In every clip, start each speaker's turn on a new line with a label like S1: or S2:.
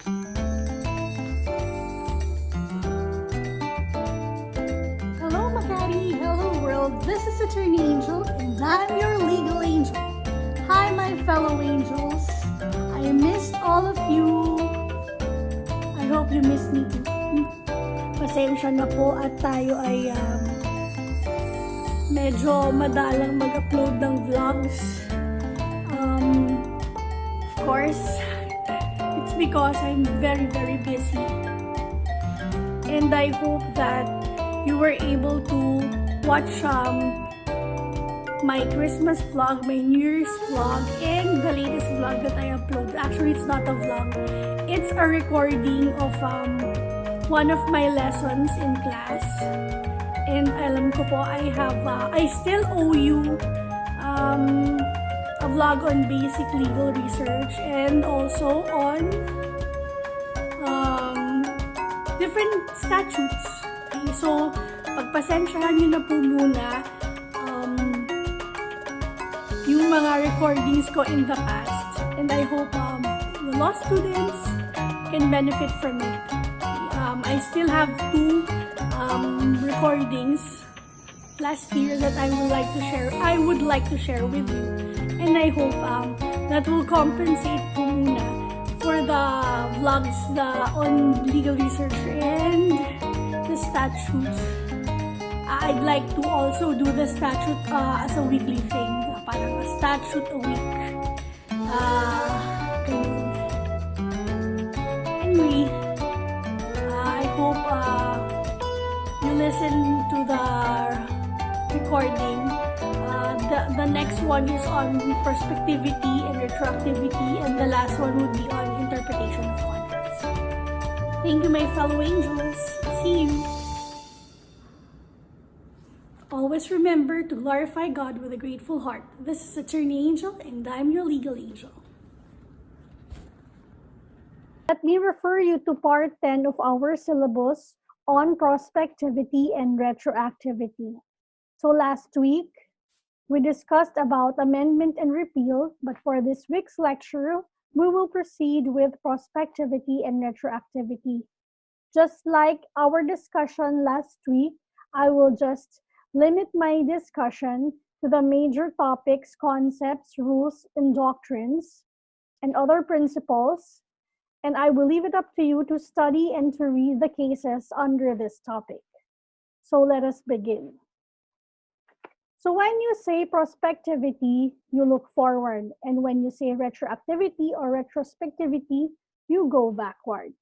S1: Hello, Makati. Hello, world. This is Attorney Angel, and I'm your legal angel. Hi, my fellow angels. I missed all of you. I hope you missed me too. Pasensya na po at tayo ay medyo madalang mag-upload ng vlogs. Of course, it's because I'm very, very busy. And I hope that you were able to watch my Christmas vlog, my New Year's vlog, and the latest vlog that I uploaded. Actually, it's not a vlog. It's a recording of one of my lessons in class. And alam ko po, I still owe you a vlog on basic legal research and also on different statutes. Okay, so pagpasensyahan nyo na po muna yung mga recordings ko in the past, and I hope the law students can benefit from it. I still have 2 recordings last year that I would like to share with you, and I hope that will compensate po muna for the vlogs on legal research and the statutes. I'd like to also do the statute as a weekly thing, parang a statute a week. Anyway, I hope you listen to the recording. The next one is on prospectivity and retroactivity, and the last one would be on interpretation of contracts. Thank you, my fellow angels. See you. Always remember to glorify God with a grateful heart. This is Attorney Angel, and I'm your legal angel. Let me refer you to part 10 of our syllabus on prospectivity and retroactivity. So last week, we discussed about amendment and repeal, but for this week's lecture, we will proceed with prospectivity and retroactivity. Just like our discussion last week, I will just limit my discussion to the major topics, concepts, rules, and doctrines, and other principles, and I will leave it up to you to study and to read the cases under this topic. So let us begin. So when you say prospectivity, you look forward, and when you say retroactivity or retrospectivity, you go backward.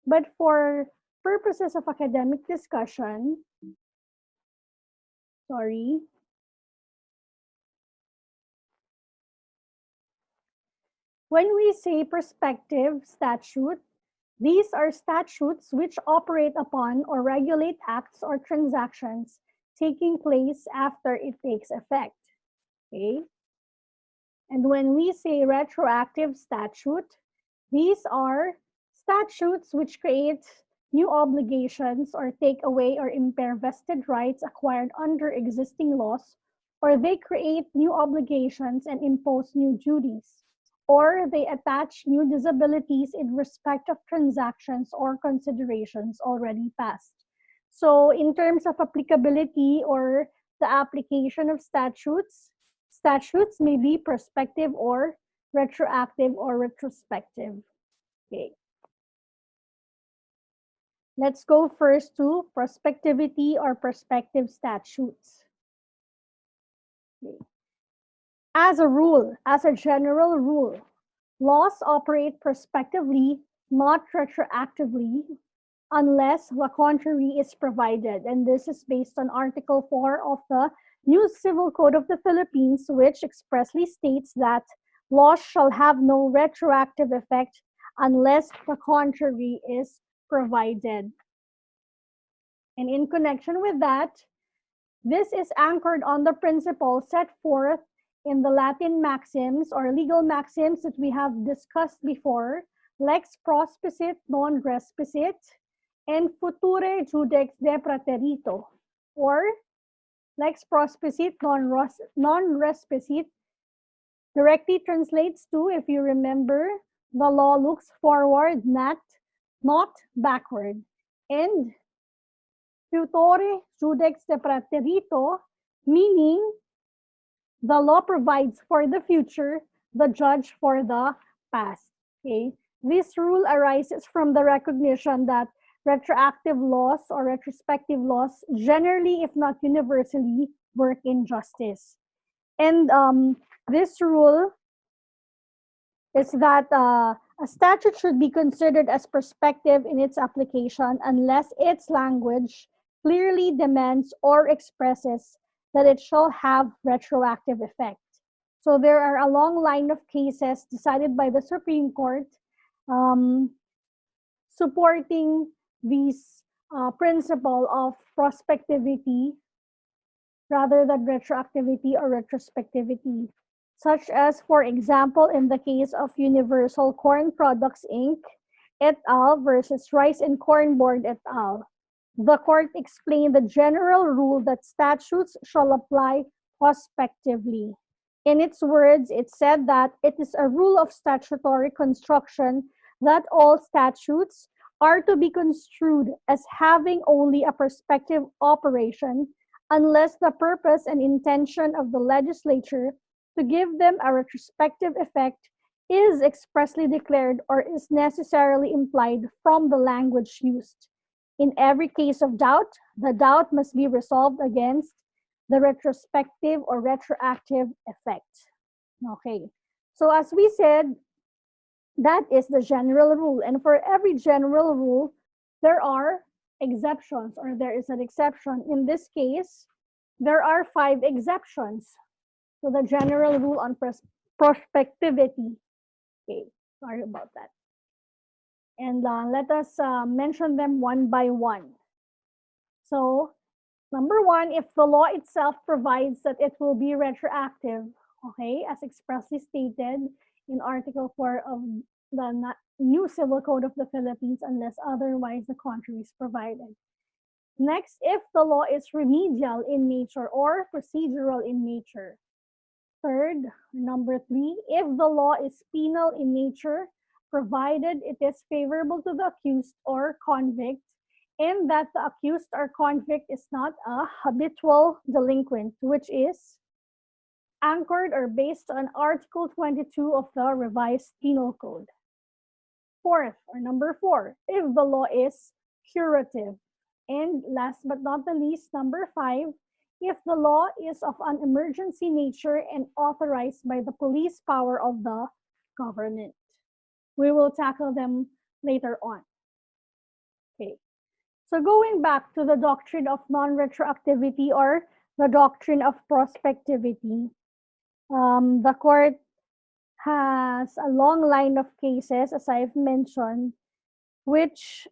S1: But for purposes of academic discussion, when we say prospective statute, these are statutes which operate upon or regulate acts or transactions taking place after it takes effect. Okay? And when we say retroactive statute, these are statutes which create new obligations or take away or impair vested rights acquired under existing laws, or they create new obligations and impose new duties, or they attach new disabilities in respect of transactions or considerations already passed. So in terms of applicability or the application of statutes may be prospective or retroactive or retrospective. Okay. Let's go first to prospectivity or prospective statutes. Okay. As a rule, as a general rule, laws operate prospectively, not retroactively, unless the contrary is provided. And this is based on Article 4 of the New Civil Code of the Philippines, which expressly states that laws shall have no retroactive effect unless the contrary is provided. And in connection with that, this is anchored on the principle set forth in the Latin maxims or legal maxims that we have discussed before, lex prospicit non respisit, and future judex de praterito, or lex prospicit non respisit directly translates to, if you remember, The law looks forward, not backward. And tutore judex de praeterito, meaning the law provides for the future, the judge for the past. Okay? This rule arises from the recognition that retroactive laws or retrospective laws generally, if not universally, work in justice. And this rule is that a statute should be considered as prospective in its application unless its language clearly demands or expresses that it shall have retroactive effect. So there are a long line of cases decided by the Supreme Court supporting this principle of prospectivity rather than retroactivity or retrospectivity, such as, for example, in the case of Universal Corn Products, Inc., et al. Versus Rice and Corn Board, et al. The court explained the general rule that statutes shall apply prospectively. In its words, it said that it is a rule of statutory construction that all statutes are to be construed as having only a prospective operation unless the purpose and intention of the legislature to give them a retrospective effect is expressly declared or is necessarily implied from the language used. In every case of doubt, the doubt must be resolved against the retrospective or retroactive effect. Okay, so as we said, that is the general rule. And for every general rule, there are exceptions, or there is an exception. In this case, there are 5 exceptions to the general rule on prospectivity. Okay, sorry about that. And let us mention them one by one. So, number 1, if the law itself provides that it will be retroactive, okay, as expressly stated in Article 4 of the new Civil Code of the Philippines, unless otherwise the contrary is provided. Next, if the law is remedial in nature or procedural in nature. Third, number 3, if the law is penal in nature, provided it is favorable to the accused or convict, and that the accused or convict is not a habitual delinquent, which is anchored or based on Article 22 of the Revised Penal Code. Fourth, or number 4, if the law is curative. And last but not the least, number 5, if the law is of an emergency nature and authorized by the police power of the government. We will tackle them later on. Okay. So going back to the doctrine of non-retroactivity or the doctrine of prospectivity, the court has a long line of cases, as I've mentioned, which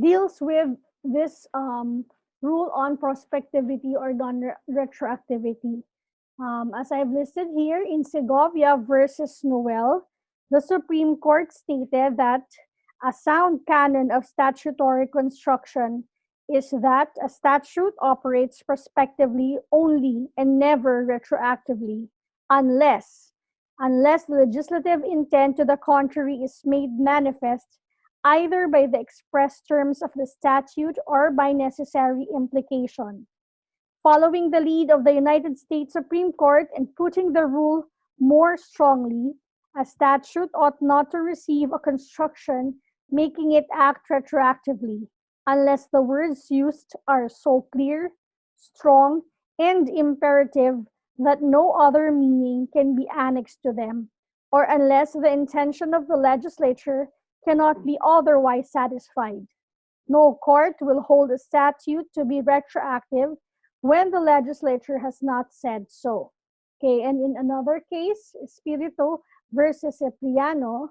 S1: deals with this rule on prospectivity or non-retroactivity. As I've listed here, in Segovia versus Noel, the Supreme Court stated that a sound canon of statutory construction is that a statute operates prospectively only and never retroactively, unless the legislative intent to the contrary is made manifest either by the express terms of the statute or by necessary implication. Following the lead of the United States Supreme Court and putting the rule more strongly, a statute ought not to receive a construction making it act retroactively, unless the words used are so clear, strong, and imperative that no other meaning can be annexed to them, or unless the intention of the legislature cannot be otherwise satisfied. No court will hold a statute to be retroactive when the legislature has not said so. Okay, and in another case, Espiritu versus Cipriano,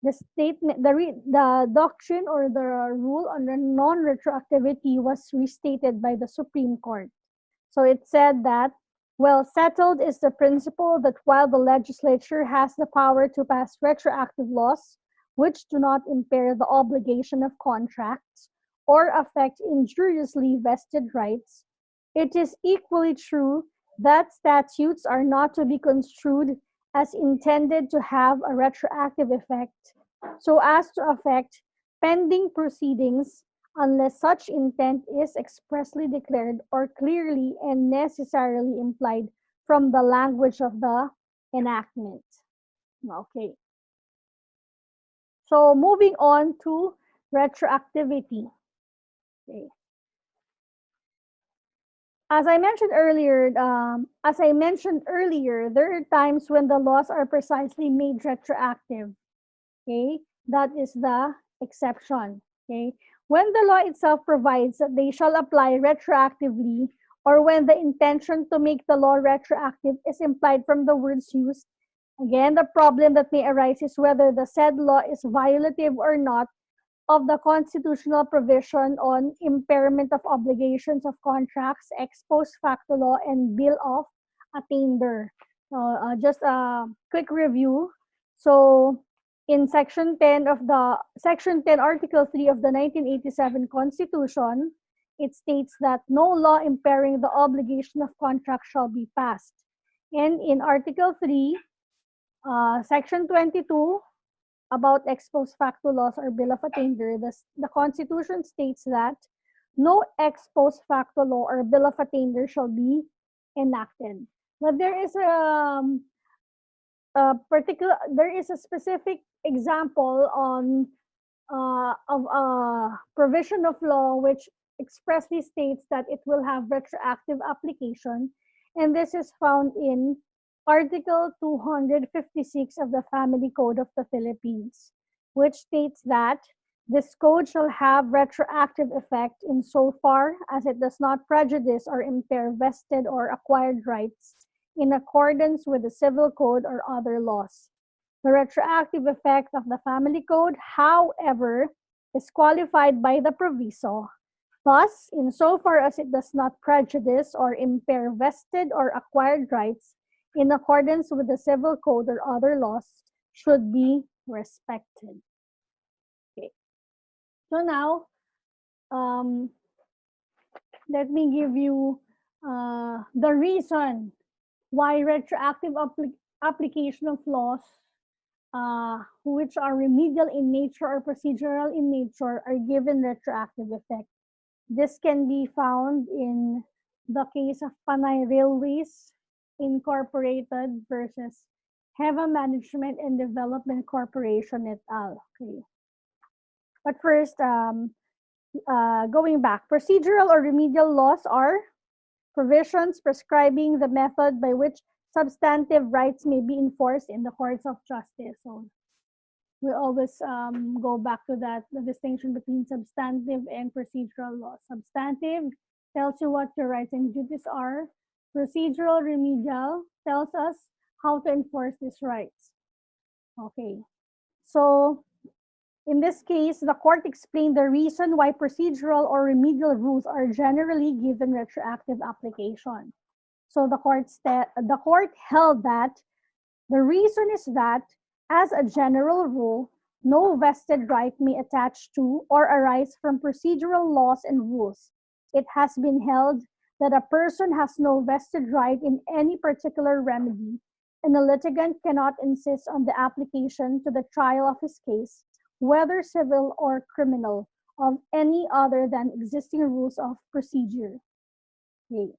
S1: the statement, the doctrine or the rule on non-retroactivity was restated by the Supreme Court. So it said that, well settled is the principle that while the legislature has the power to pass retroactive laws, which do not impair the obligation of contracts or affect injuriously vested rights, it is equally true that statutes are not to be construed as intended to have a retroactive effect, so as to affect pending proceedings unless such intent is expressly declared or clearly and necessarily implied from the language of the enactment. Okay. So moving on to retroactivity. Okay. As I mentioned earlier, there are times when the laws are precisely made retroactive. Okay, that is the exception. Okay, when the law itself provides that they shall apply retroactively, or when the intention to make the law retroactive is implied from the words used, again, the problem that may arise is whether the said law is violative or not of the constitutional provision on impairment of obligations of contracts, ex post facto law, and bill of attainder. Just a quick review. So, in Section 10, Article 3 of the 1987 Constitution, it states that no law impairing the obligation of contract shall be passed. And in Article 3, Section 22, about ex post facto laws or bill of attainder, the Constitution states that no ex post facto law or bill of attainder shall be enacted. But there is a specific example of a provision of law which expressly states that it will have retroactive application, and this is found in Article 256 of the Family Code of the Philippines, which states that this code shall have retroactive effect insofar as it does not prejudice or impair vested or acquired rights in accordance with the Civil Code or other laws. The retroactive effect of the Family Code, however, is qualified by the proviso. Thus, insofar as it does not prejudice or impair vested or acquired rights in accordance with the Civil Code or other laws, should be respected. Okay. So now, let me give you the reason why retroactive application of laws which are remedial in nature or procedural in nature are given retroactive effect. This can be found in the case of Panay Railways Incorporated versus Heva Management and Development Corporation et al. Okay. But first, going back, procedural or remedial laws are provisions prescribing the method by which substantive rights may be enforced in the courts of justice. So we always go back to that, the distinction between substantive and procedural law. Substantive tells you what your rights and duties are. Procedural remedial tells us how to enforce these rights. Okay, so in this case, the court explained the reason why procedural or remedial rules are generally given retroactive application. So the court held that the reason is that, as a general rule, no vested right may attach to or arise from procedural laws and rules. It has been held that a person has no vested right in any particular remedy, and a litigant cannot insist on the application to the trial of his case, whether civil or criminal, of any other than existing rules of procedure. Okay.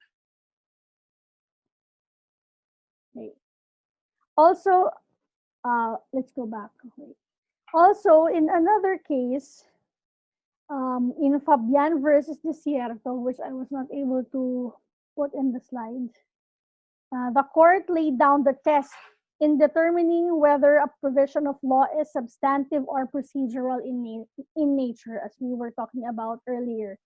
S1: Okay. Also, let's go back. Okay. Also, in another case, in Fabian versus Desierto, which I was not able to put in the slide, the court laid down the test in determining whether a provision of law is substantive or procedural in nature, as we were talking about earlier.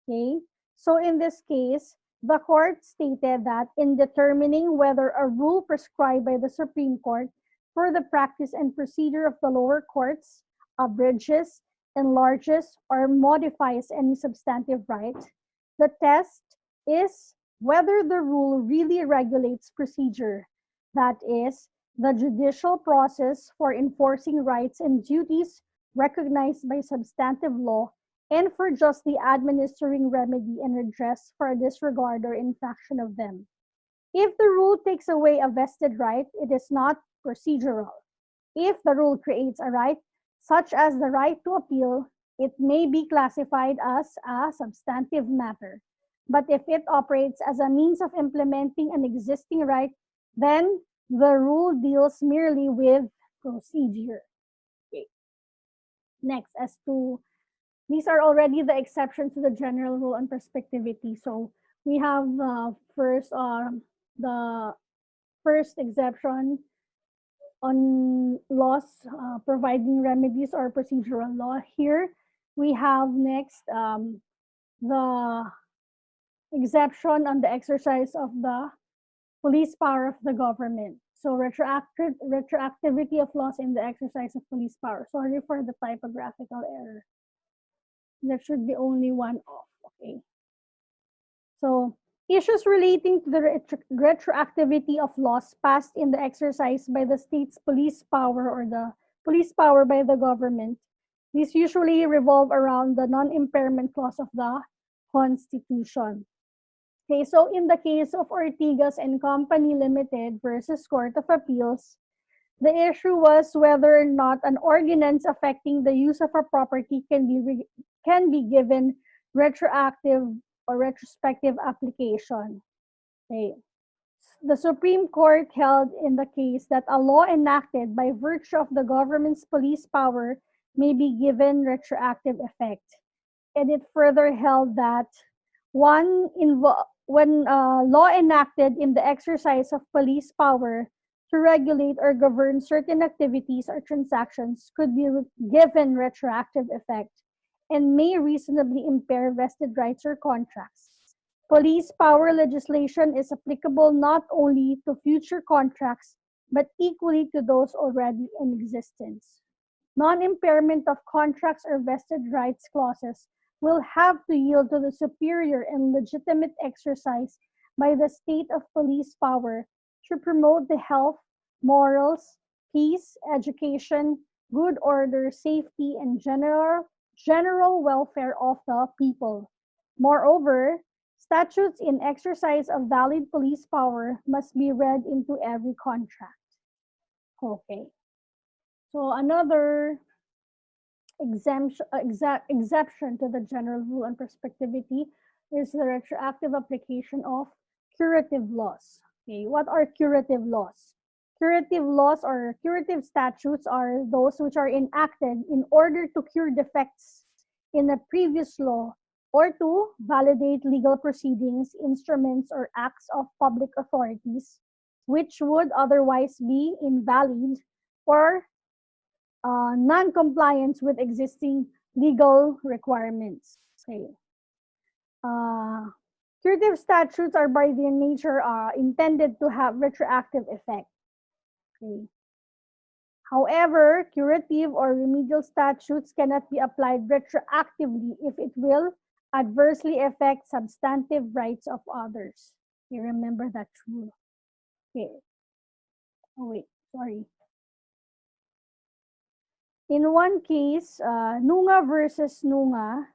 S1: Okay, so in this case, the court stated that in determining whether a rule prescribed by the Supreme Court for the practice and procedure of the lower courts abridges, enlarges, or modifies any substantive right, the test is whether the rule really regulates procedure, that is, the judicial process for enforcing rights and duties recognized by substantive law and for justly administering remedy and redress for a disregard or infraction of them. If the rule takes away a vested right, it is not procedural. If the rule creates a right, such as the right to appeal, it may be classified as a substantive matter. But if it operates as a means of implementing an existing right, then the rule deals merely with procedure. Okay. Next, as to these are already the exceptions to the general rule on prospectivity. So we have the first exception on laws providing remedies or procedural law. Here we have next the exception on the exercise of the police power of the government. So retroactivity of laws in the exercise of police power. Sorry for the typographical error. There should be only one off. Okay. So issues relating to the retroactivity of laws passed in the exercise by the state's police power or the police power by the government. These usually revolve around the non-impairment clause of the Constitution. Okay, so in the case of Ortigas and Company Limited versus Court of Appeals, the issue was whether or not an ordinance affecting the use of a property can be given retroactive or retrospective application. Okay. The Supreme Court held in the case that a law enacted by virtue of the government's police power may be given retroactive effect. And it further held that when law enacted in the exercise of police power to regulate or govern certain activities or transactions could be given retroactive effect and may reasonably impair vested rights or contracts. Police power legislation is applicable not only to future contracts, but equally to those already in existence. Non-impairment of contracts or vested rights clauses will have to yield to the superior and legitimate exercise by the state of police power to promote the health, morals, peace, education, good order, safety, and general welfare of the people. Moreover, statutes in exercise of valid police power must be read into every contract. Okay. So another exception to the general rule on prospectivity is the retroactive application of curative laws. Okay, what are curative laws? Curative laws or curative statutes are those which are enacted in order to cure defects in a previous law or to validate legal proceedings, instruments, or acts of public authorities which would otherwise be invalid or non-compliance with existing legal requirements. Okay. Curative statutes are by their nature intended to have retroactive effect. Okay. However, curative or remedial statutes cannot be applied retroactively if it will adversely affect substantive rights of others. Okay, remember that rule. Okay. Oh wait, sorry. In one case, Nunga versus Nunga,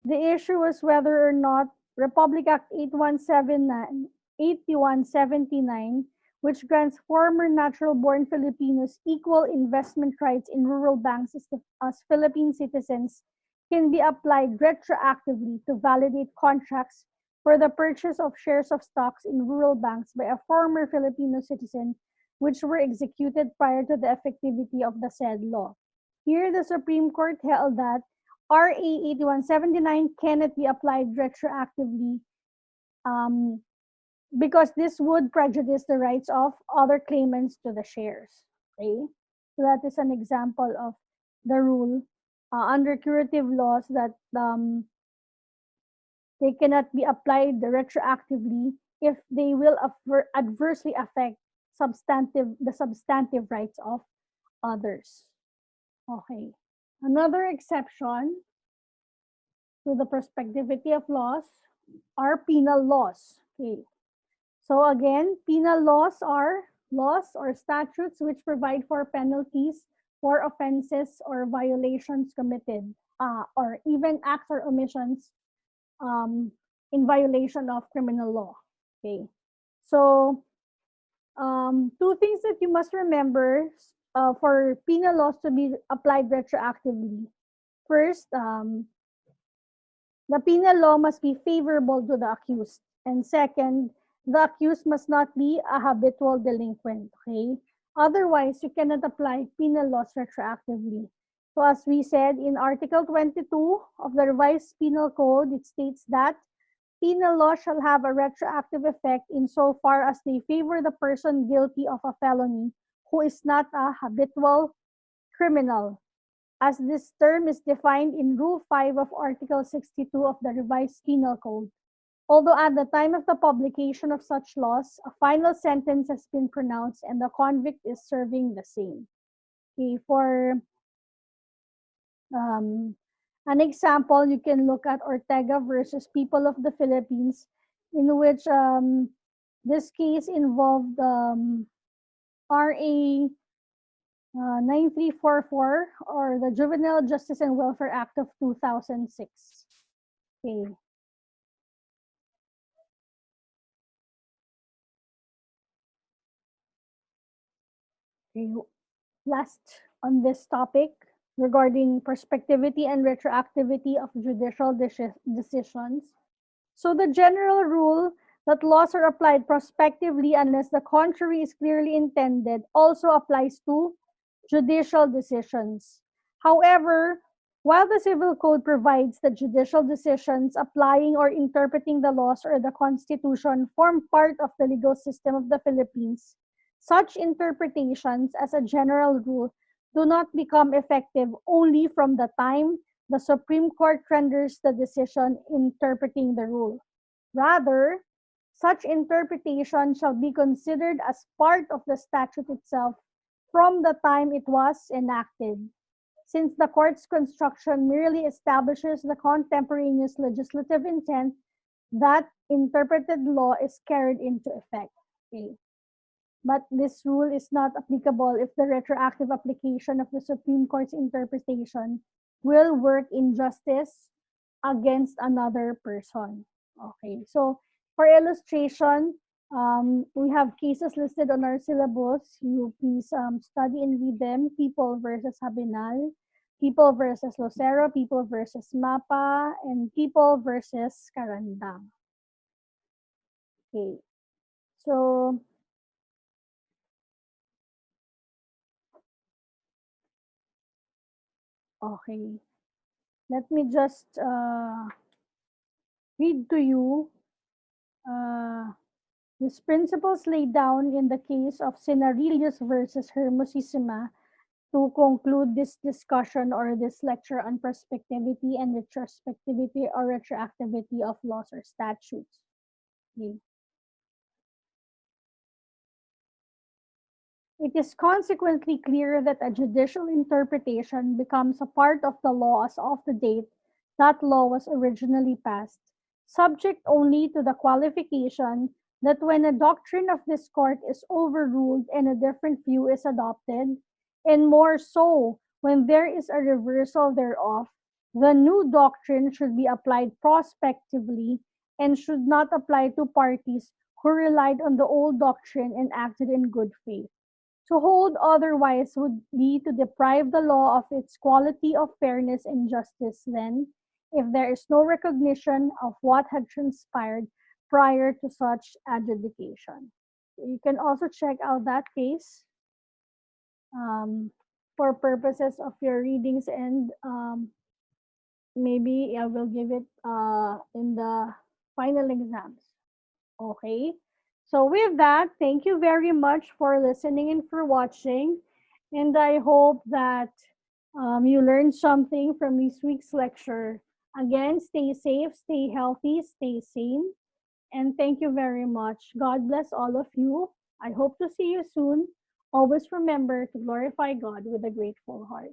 S1: the issue was whether or not Republic Act 8179, which grants former natural-born Filipinos equal investment rights in rural banks as Philippine citizens, can be applied retroactively to validate contracts for the purchase of shares of stocks in rural banks by a former Filipino citizen, which were executed prior to the effectivity of the said law. Here, the Supreme Court held that RA 8179 cannot be applied retroactively because this would prejudice the rights of other claimants to the shares. Okay, so that is an example of the rule under curative laws that they cannot be applied retroactively if they will adversely affect the substantive rights of others. Okay, another exception to the prospectivity of laws are penal laws. Okay, so again, penal laws are laws or statutes which provide for penalties for offenses or violations committed, or even acts or omissions in violation of criminal law. Okay, so Two things that you must remember for penal laws to be applied retroactively. First, the penal law must be favorable to the accused. And second, the accused must not be a habitual delinquent, okay? Otherwise, you cannot apply penal laws retroactively. So as we said in Article 22 of the Revised Penal Code, it states that penal law shall have a retroactive effect insofar as they favor the person guilty of a felony who is not a habitual criminal, as this term is defined in Rule 5 of Article 62 of the Revised Penal Code. Although at the time of the publication of such laws, a final sentence has been pronounced and the convict is serving the same. Okay, for an example, you can look at Ortega versus People of the Philippines, in which this case involved RA 9344, or the Juvenile Justice and Welfare Act of 2006. Okay. Okay. Last on this topic regarding prospectivity and retroactivity of judicial decisions. So the general rule that laws are applied prospectively unless the contrary is clearly intended also applies to judicial decisions. However, while the Civil Code provides that judicial decisions applying or interpreting the laws or the Constitution form part of the legal system of the Philippines, such interpretations, as a general rule, do not become effective only from the time the Supreme Court renders the decision interpreting the rule. Rather, such interpretation shall be considered as part of the statute itself from the time it was enacted, since the court's construction merely establishes the contemporaneous legislative intent, that interpreted law is carried into effect. Okay. But this rule is not applicable if the retroactive application of the Supreme Court's interpretation will work injustice against another person. Okay, so for illustration, we have cases listed on our syllabus. You please study and read them. People versus Habinal, People versus Lucero, People versus Mapa, and People versus Carandang. Okay, so okay, let me just read to you uh, these principles laid down in the case of Cinerillos versus Hermosissima to conclude this discussion or this lecture on prospectivity and retrospectivity or retroactivity of laws or statutes. Okay. It is consequently clear that a judicial interpretation becomes a part of the law as of the date that law was originally passed, subject only to the qualification that when a doctrine of this court is overruled and a different view is adopted, and more so when there is a reversal thereof, the new doctrine should be applied prospectively and should not apply to parties who relied on the old doctrine and acted in good faith. To hold otherwise would be to deprive the law of its quality of fairness and justice then, if there is no recognition of what had transpired prior to such adjudication. You can also check out that case for purposes of your readings, and maybe I will give it in the final exams. Okay. So with that, thank you very much for listening and for watching. And I hope that you learned something from this week's lecture. Again, stay safe, stay healthy, stay sane. And thank you very much. God bless all of you. I hope to see you soon. Always remember to glorify God with a grateful heart.